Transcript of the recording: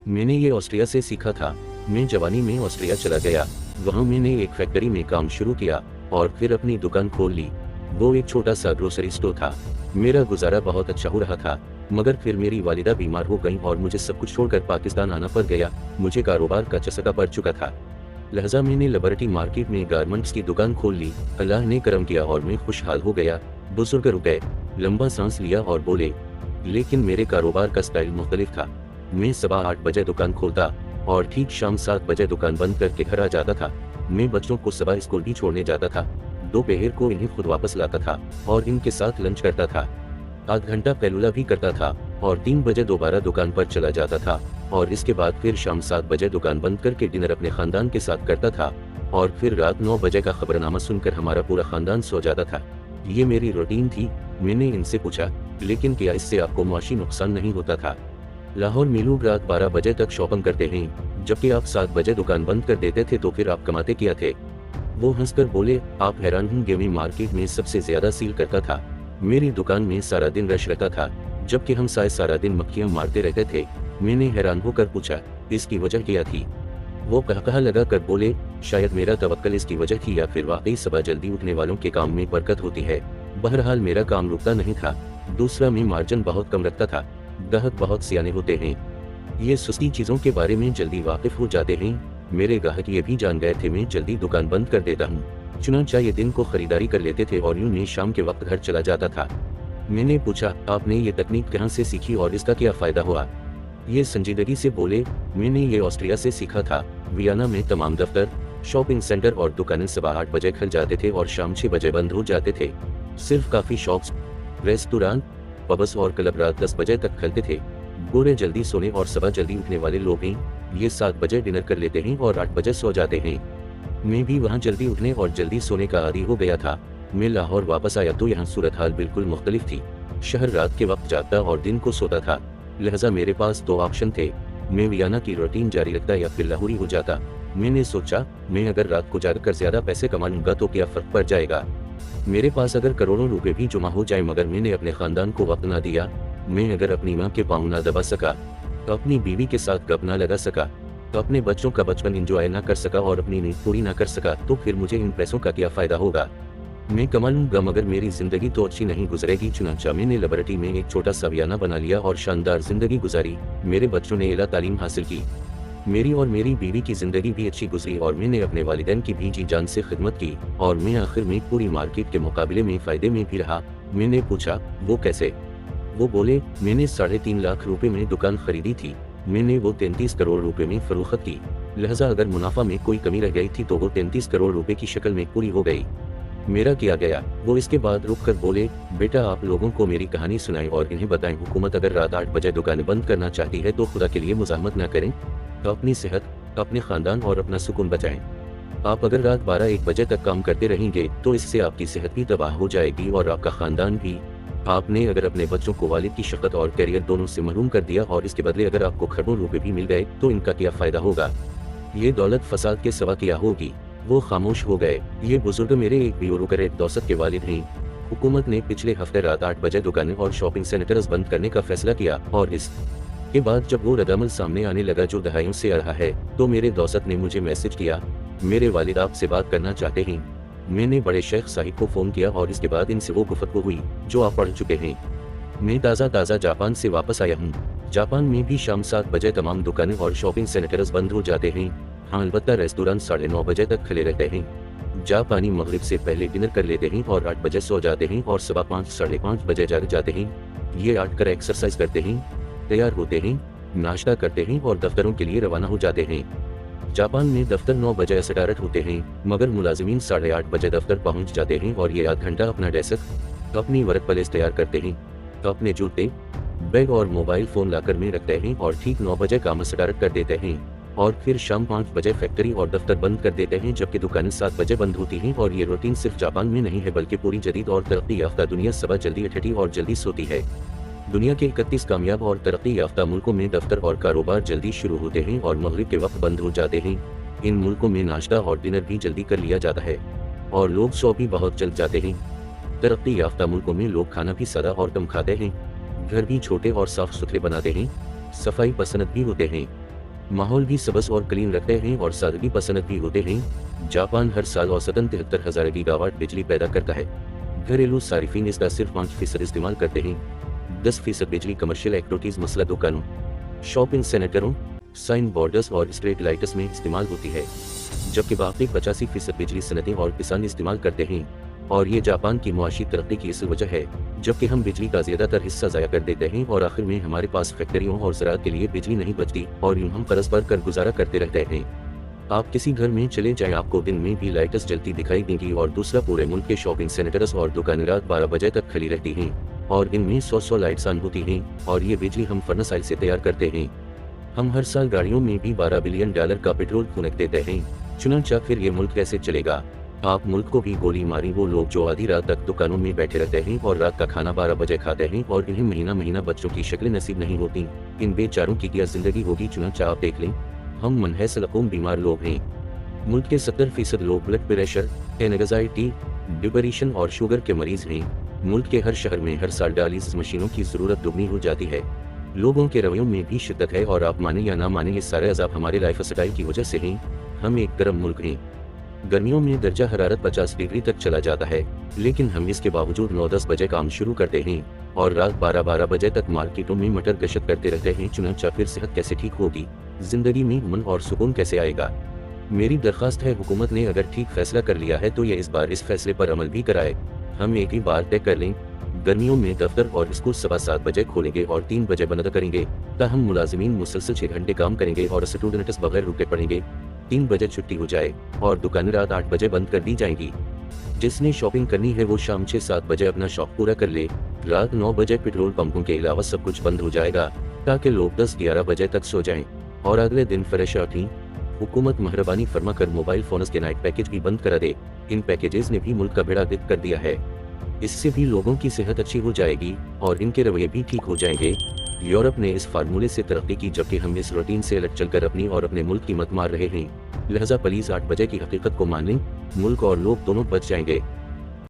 मैंने ये ऑस्ट्रिया से सीखा था। मैं जवानी में ऑस्ट्रिया चला गया। वहाँ मैंने एक फैक्ट्री में काम शुरू किया और फिर अपनी दुकान खोल ली। वो एक छोटा सा ग्रोसरी स्टोर था। मेरा गुजारा बहुत अच्छा हो रहा था, मगर फिर मेरी वालिदा बीमार हो गई और मुझे सब कुछ छोड़कर पाकिस्तान आना पड़ गया। मुझे कारोबार का चस्का पड़ चुका था। लिहाजा मैंने लिबर्टी मार्केट में गारमेंट्स की दुकान खोल ली। अल्लाह ने करम किया और मैं खुशहाल हो गया। बुजुर्ग रुक गए, लंबा सांस लिया और बोले, लेकिन मेरे कारोबार का स्टाइल मुख्तलिफ था। मैं सुबह 8 बजे दुकान खोलता और ठीक शाम 7 बजे दुकान बंद करके घर आ जाता था। मैं बच्चों को सुबह स्कूल भी छोड़ने जाता था, दोपहर को इन्हें खुद वापस लाता था और इनके साथ लंच करता था। आध घंटा कैलुला भी करता था और 3 बजे दोबारा दुकान पर चला जाता था और इसके बाद फिर शाम 7 बजे दुकान बंद करके डिनर अपने खानदान के साथ करता था और फिर रात 9 बजे का खबरनामा सुनकर हमारा पूरा खानदान सो जाता था। ये मेरी रूटीन थी। मैंने इनसे पूछा, लेकिन क्या इससे आपको मुआशी नुकसान नहीं होता था? लाहौर में लोग रात 12 बजे तक शॉपिंग करते हैं, जबकि आप 7 बजे दुकान बंद कर देते थे, तो फिर आप कमाते क्या थे? वो हंसकर बोले, आप हैरान होंगे, मैं मार्केट में सबसे ज्यादा सील करता था। मेरी दुकान में सारा दिन रश रहता था, जबकि हम सारा दिन मक्खियां मारते रहते थे। मैंने हैरान होकर पूछा, इसकी वजह क्या थी? वो कहा लगा कर बोले, शायद मेरा तवक्कल इसकी वजह थी या फिर वाकई सुबह जल्दी उठने वालों के काम में बरकत होती है। बहरहाल मेरा काम रुकता नहीं था। दूसरा, मैं मार्जिन बहुत कम रखता था। ग्राहक बहुत सियाने होते हैं, ये सस्ती चीजों के बारे में जल्दी वाकिफ हो जाते हैं। मेरे ग्राहक ये भी जान गए थे मैं जल्दी दुकान बंद कर देता हूँ। चुनांचा ये दिन को खरीदारी कर लेते थे और यूं मैं शाम के वक्त घर चला जाता था। मैंने पूछा, आपने ये तकनीक कहाँ से सीखी और इसका क्या फायदा हुआ? ये संजीदगी से बोले, मैंने ये ऑस्ट्रिया से सीखा था। वियना में तमाम दफ्तर, शॉपिंग सेंटर और दुकानें सुबह 8 बजे खुल जाते थे और शाम 6 बजे बंद हो जाते थे। सिर्फ काफी शॉप्स, रेस्टोरेंट, पब्स और क्लब रात 10 बजे तक खुलते थे। गोरे जल्दी सोने और सुबह जल्दी उठने वाले लोग हैं। ये 7 बजे डिनर कर लेते हैं और 8 बजे सो जाते हैं। मैं भी वहाँ जल्दी उठने और जल्दी सोने का आदी हो गया था। मैं लाहौर वापस आया तो यहाँ सूरत हाल बिल्कुल मुख्तलिफ थी। शहर रात के वक्त जागता और दिन को सोता था, लिहाजा मेरे पास 2 ऑप्शन थे। मैं वियना की रूटीन जारी रखता या फिर लाहौरी हो जाता। मैंने सोचा, मैं अगर रात को जागकर ज्यादा पैसे कमा लूंगा तो क्या फर्क पड़ जाएगा? मेरे पास अगर करोड़ों रुपए भी जमा हो जाए मगर मैंने अपने खानदान को वक्त ना दिया, मैं अगर अपनी माँ के पाँव ना दबा सका, तो अपनी बीवी के साथ गप ना लगा सका, तो अपने बच्चों का बचपन एंजॉय ना कर सका और अपनी नींद पूरी ना कर सका, तो फिर मुझे इन पैसों का क्या फायदा होगा? मैं कमा लूंगा मगर मेरी जिंदगी तो अच्छी नहीं गुजरेगी। चुनांचा मैंने लिबर्टी में एक छोटा सा वियना बना लिया और शानदार जिंदगी गुजारी। मेरे बच्चों ने एला तालीम हासिल की। मेरी और मेरी बीवी की जिंदगी भी अच्छी गुजरी और मैंने अपने वालिदैन की भी जी जान से खिदमत की और मैं आखिर में पूरी मार्केट के मुकाबले में फायदे में भी रहा। मैंने पूछा, वो कैसे? वो बोले, मैंने 3.5 लाख रुपए में दुकान खरीदी थी। मैंने वो 33 करोड़ रुपए में फरोख्त की। लिहाजा अगर मुनाफा में कोई कमी रह गई थी तो वो 33 करोड़ रुपए की शक्ल में पूरी हो गई। मेरा किया गया। वो इसके बाद रुक कर बोले, बेटा आप लोगों को मेरी कहानी सुनाएं और इन्हें बताएं, हुकूमत अगर रात 8 बजे दुकानें बंद करना चाहती है तो खुदा के लिए मुजाहमत ना करें, तो अपनी सेहत, अपने खानदान और अपना सुकून बचाएं। आप अगर रात 12-1 बजे तक काम करते रहेंगे तो इससे आपकी सेहत भी तबाह हो जाएगी और आपका खानदान भी। आपने अगर अपने बच्चों को वालिद की शफ़क़त और करियर दोनों से महरूम कर दिया और इसके बदले अगर आपको खरबों रुपए भी मिल गए तो इनका क्या फायदा होगा? ये दौलत फसाद के सिवा क्या होगी? वो खामोश हो गए। ये बुजुर्ग मेरे एक ब्यूरोक्रेट दौसत के वालिद हैं। हुकूमत ने पिछले हफ्ते रात 8 बजे दुकानें और शॉपिंग सेंटर्स बंद करने का फैसला किया और इस के बाद जब वो रद्दअमल सामने आने लगा जो दहाइयों से आ रहा है, तो मेरे दौसत ने मुझे मैसेज किया, मेरे वालिद आपसे बात करना चाहते हैं। मैंने बड़े शेख साहिब को फ़ोन किया और इसके बाद इनसे वो गुफ्तगू हुई जो आप पढ़ चुके हैं। मैं ताज़ा जापान से वापस आया हूँ। जापान में भी शाम 7 बजे तमाम दुकानें और शॉपिंग सेंटर्स बंद हो जाते हैं। हाँ, अलबत्ता रेस्टोरेंट 9:30 बजे तक खुले रहते हैं। जापानी मगरिब से पहले डिनर कर लेते हैं और 8 बजे सो जाते हैं और सुबह 5-5:30 बजे जाग जाते हैं। ये 8 कर एक्सरसाइज करते हैं, तैयार होते हैं, नाश्ता करते हैं और दफ्तरों के लिए रवाना हो जाते हैं। जापान में दफ्तर 9 बजे स्टार्ट होते हैं, मगर मुलाजिमीन 8:30 बजे दफ्तर पहुंच जाते हैं और ये आध घंटा अपना डेस्क, अपनी वर्क प्लेस तैयार करते हैं, अपने जूते, बैग और मोबाइल फ़ोन लाकर में रखते हैं और ठीक 9 बजे काम स्टार्ट कर देते हैं और फिर शाम 5 बजे फैक्ट्री और दफ्तर बंद कर देते हैं, जबकि दुकानें 7 बजे बंद होती हैं। और ये रूटीन सिर्फ जापान में नहीं है बल्कि पूरी जदीद और तरक्की याफ्ता दुनिया सुबह जल्दी उठती और जल्दी सोती है। दुनिया के 31 कामयाब और तरक्की याफ्ता मुल्कों में दफ्तर और कारोबार जल्दी शुरू होते हैं और मगरिब के वक्त बंद हो जाते हैं। इन मुल्कों में नाश्ता और डिनर भी जल्दी कर लिया जाता है और लोग सो भी बहुत जल्द जाते हैं। तरक्की याफ्ता मुल्कों में लोग खाना भी सादा और कम खाते हैं, घर भी छोटे और साफ सुथरे बनाते हैं, सफाई पसंद भी होते हैं। माहौल भी सबस और क्लीन रखते हैं और सादगी पसंद भी होते हैं। जापान हर साल औसतन 73,000 गीगावाट बिजली पैदा करता है। घरेलू सारिफिन इसका सिर्फ 5% इस्तेमाल करते हैं। 10% बिजली कमर्शियल एक्टिविटीज मसला दुकानों, शॉपिंग सेंटरों, साइन बोर्डर्स और स्ट्रीट लाइट्स में इस्तेमाल होती है, जबकि बाकी 85% बिजली सनतें और किसान इस्तेमाल करते हैं। और ये जापान की मुआशी तरक्की की इस वजह है, जबकि हम बिजली का ज्यादातर हिस्सा ज़ाया कर देते हैं और आखिर में हमारे पास फैक्ट्रियों और ज़राअत के लिए बिजली नहीं बचती और यूं हम परस पर कर गुजारा करते रहते हैं। आप किसी घर में चले जाएं, आपको दिन में भी लाइट्स जलती दिखाई देंगी और दूसरा पूरे मुल्क के शॉपिंग सेंटर्स और दुकानें रात 12 बजे तक खुली रहती हैं और दिन में 100 लाइट्स ऑन होती हैं और ये बिजली हम फर्नेस ऑयल से तैयार करते हैं। हम हर साल गाड़ियों में भी $12 बिलियन का पेट्रोल फूंक देते हैं। चुनांचे फिर ये मुल्क कैसे चलेगा? आप मुल्क को भी गोली मारी वो लोग जो आधी रात तक दुकानों में बैठे रहते हैं और रात का खाना 12 बजे खाते हैं और इन्हें महीना महीना बच्चों की शक्लें नसीब नहीं होती। इन बेचारों की क्या जिंदगी होगी? चुनांचे आप देख लें, हम मनहसलकुम बीमार लोग हैं। मुल्क के 70% लोग ब्लड प्रेशर, एंजाइटी, डिप्रेशन और शुगर के मरीज हैं। मुल्क के हर शहर में हर साल डायलिसिस मशीनों की जरूरत दुगनी हो जाती है। लोगों के रवैयों में भी शिद्दत है और आप माने या ना माने ये सारे अज़ाब हमारे लाइफ स्टाइल की वजह से हैं। हम एक गर्म मुल्क हैं। गर्मियों में दर्जा हरारत 50 डिग्री तक चला जाता है, लेकिन हम इसके बावजूद 9-10 बजे काम शुरू करते हैं और रात 12-12 बजे तक मार्केटों में मटर गश्त करते रहते हैं। चुनांचे फिर सेहत कैसे ठीक होगी? जिंदगी में अमन और सुकून कैसे आएगा? मेरी दरख्वास्त है, हुकूमत ने अगर ठीक फैसला कर लिया है तो ये इस बार इस फैसले पर अमल भी कराए। हम एक ही बार तय कर लें, गर्मियों में दफ्तर और स्कूल सुबह 7 बजे खोलेंगे और 3 बजे बंद करेंगे, ताहम मुलाजिमीन मुसलसल 6 घंटे काम करेंगे और स्टूडेंट्स बगैर रुके पड़ेंगे। 3 बजे छुट्टी हो जाए और दुकानें रात 8 बजे बंद कर दी जाएंगी। जिसने शॉपिंग करनी है वो शाम 6-7 बजे अपना शौक पूरा कर ले। रात 9 बजे पेट्रोल पंपों के अलावा सब कुछ बंद हो जाएगा ताकि लोग 10-11 बजे तक सो जाएं और अगले दिन फ्रेश उठें। हुकूमत मेहरबानी फरमा कर मोबाइल फोन्स के नाइट पैकेज भी बंद करा दे। इन पैकेजेस ने भी मुल्क का बेड़ा गर्क कर दिया है। इससे भी लोगों की सेहत अच्छी हो जाएगी और इनके रवैये भी ठीक हो जाएंगे। यूरोप ने इस फार्मूले से तरक्की की, जबकि हम इस रूटीन से अलग चलकर अपनी और अपने मुल्क की मत मार रहे हैं। लिहाजा प्लीज 8 बजे की हकीकत को मान लें, मुल्क और लोग दोनों बच जाएंगे।